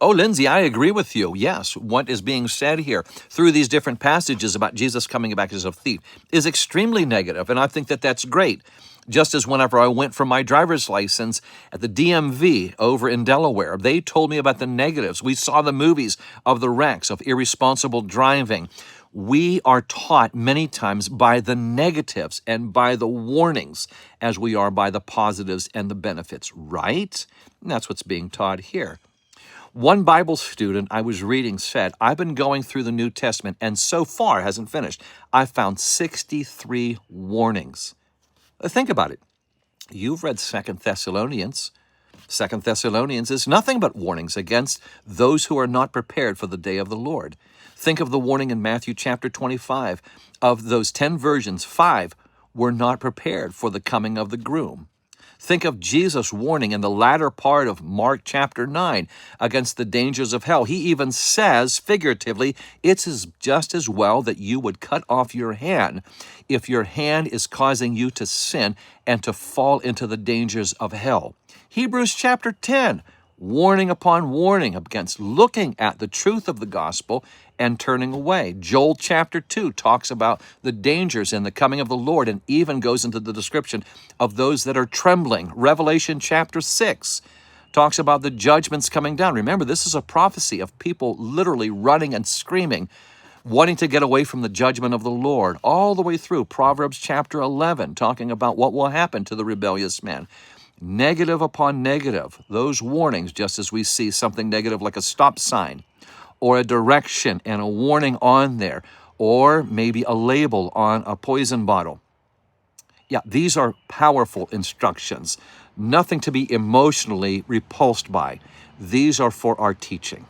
Oh, Lindsay, I agree with you. Yes, what is being said here through these different passages about Jesus coming back as a thief is extremely negative, and I think that that's great. Just as whenever I went for my driver's license at the DMV over in Delaware, they told me about the negatives. We saw the movies of the wrecks, of irresponsible driving. We are taught many times by the negatives and by the warnings as we are by the positives and the benefits, right? And that's what's being taught here. One Bible student I was reading said, I've been going through the New Testament and so far hasn't finished. I found 63 warnings. Think about it. You've read 2 Thessalonians. 2 Thessalonians is nothing but warnings against those who are not prepared for the day of the Lord. Think of the warning in Matthew chapter 25. Of those 10 virgins, 5 were not prepared for the coming of the groom. Think of Jesus' warning in the latter part of Mark chapter 9 against the dangers of hell. He even says, figuratively, it's just as well that you would cut off your hand if your hand is causing you to sin and to fall into the dangers of hell. Hebrews chapter 10, warning upon warning against looking at the truth of the gospel and turning away. Joel chapter 2 talks about the dangers in the coming of the Lord and even goes into the description of those that are trembling. Revelation chapter 6 talks about the judgments coming down. Remember, this is a prophecy of people literally running and screaming, wanting to get away from the judgment of the Lord, all the way through Proverbs chapter 11, talking about what will happen to the rebellious man. Negative upon negative, those warnings, just as we see something negative like a stop sign or a direction and a warning on there, or maybe a label on a poison bottle. Yeah, these are powerful instructions, nothing to be emotionally repulsed by. These are for our teaching.